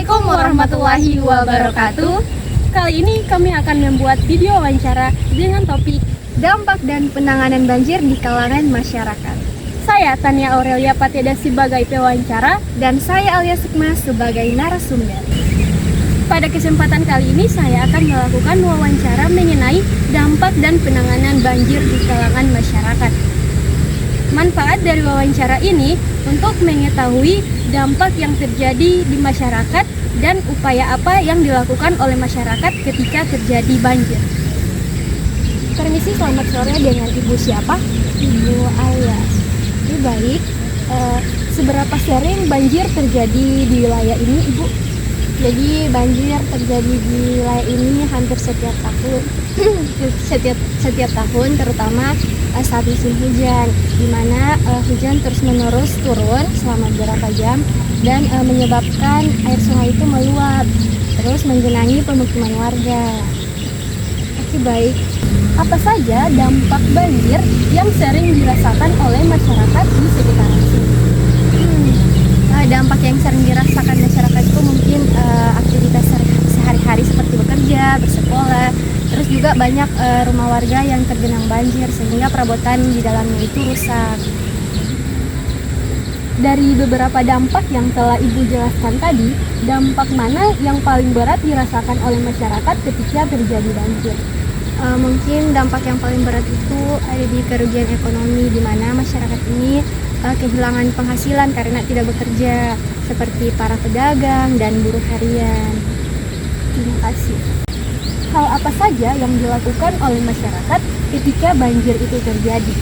Assalamualaikum warahmatullahi wabarakatuh. Kali ini kami akan membuat video wawancara dengan topik dampak dan penanganan banjir di kalangan masyarakat. Saya Tania Aurelia Patiada sebagai pewawancara Dan saya Alia Sukma sebagai narasumber. Pada kesempatan kali ini saya akan melakukan wawancara mengenai dampak dan penanganan banjir di kalangan masyarakat. Manfaat dari wawancara ini untuk mengetahui dampak yang terjadi di masyarakat dan upaya apa yang dilakukan oleh masyarakat ketika terjadi banjir. Permisi, selamat sore, dengan Ibu siapa? Ibu Alia. Ini baik. Seberapa sering banjir terjadi di wilayah ini, Ibu? Jadi banjir terjadi di wilayah ini hampir setiap tahun. setiap tahun, terutama saat musim hujan, di mana hujan terus-menerus turun selama beberapa jam dan menyebabkan air sungai itu meluap, terus menggenangi pemukiman warga. Oke, baik. Apa saja dampak banjir yang sering dirasakan oleh masyarakat di sekitaran sini? Dampak yang sering dirasakan masyarakat itu mungkin aktivitas sehari-hari seperti bekerja, bersekolah, terus juga banyak rumah warga yang tergenang banjir sehingga perabotan di dalamnya itu rusak. Dari beberapa dampak yang telah Ibu jelaskan tadi, dampak mana yang paling berat dirasakan oleh masyarakat ketika terjadi banjir? Mungkin dampak yang paling berat itu ada di kerugian ekonomi, di mana masyarakat ini kehilangan penghasilan karena tidak bekerja, seperti para pedagang dan buruh harian. Terima kasih. Hal apa saja yang dilakukan oleh masyarakat ketika banjir itu terjadi?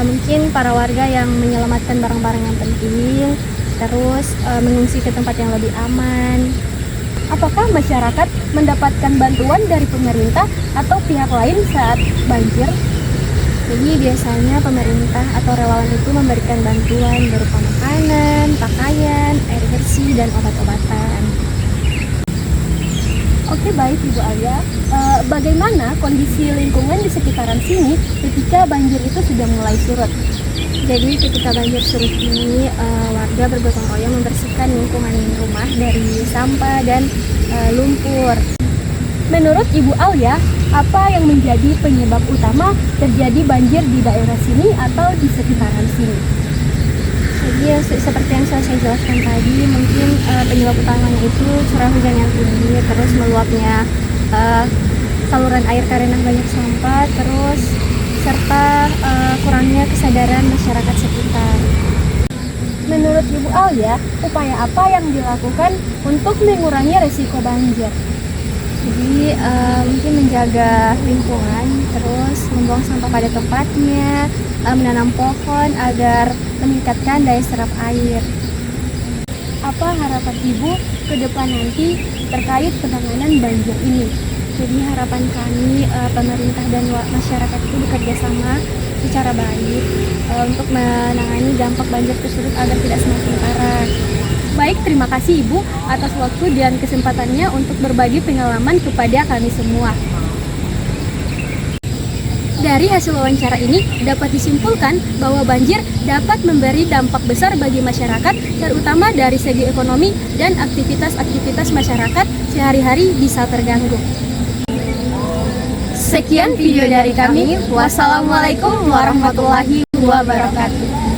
Mungkin para warga yang menyelamatkan barang-barang yang penting, terus mengungsi ke tempat yang lebih aman. Apakah masyarakat mendapatkan bantuan dari pemerintah atau pihak lain saat banjir? Jadi biasanya pemerintah atau relawan itu memberikan bantuan berupa makanan, pakaian, air bersih, dan obat-obatan. Oke, baik Ibu Alia. Bagaimana kondisi lingkungan di sekitaran sini ketika banjir itu sudah mulai surut? Jadi ketika banjir surut ini, warga bergotong royong membersihkan lingkungan rumah dari sampah dan lumpur. Menurut Ibu Alia, apa yang menjadi penyebab utama terjadi banjir di daerah sini atau di sekitaran sini? Jadi seperti yang saya jelaskan tadi, mungkin penyebab utamanya itu curah hujan yang tinggi, terus meluapnya saluran air karena banyak sampah, terus serta kurangnya kesadaran masyarakat sekitar. Menurut Ibu Alia, upaya apa yang dilakukan untuk mengurangi resiko banjir? Jadi mungkin menjaga lingkungan, terus membuang sampah pada tempatnya, menanam pohon agar meningkatkan daya serap air. Apa harapan Ibu ke depan nanti terkait penanganan banjir ini? Jadi harapan kami pemerintah dan masyarakat itu bekerja sama secara baik untuk menangani dampak banjir tersebut agar tidak semakin parah. Baik, terima kasih Ibu atas waktu dan kesempatannya untuk berbagi pengalaman kepada kami semua. Dari hasil wawancara ini dapat disimpulkan bahwa banjir dapat memberi dampak besar bagi masyarakat, terutama dari segi ekonomi dan aktivitas masyarakat sehari-hari bisa terganggu. Sekian video dari kami. Wassalamualaikum warahmatullahi wabarakatuh.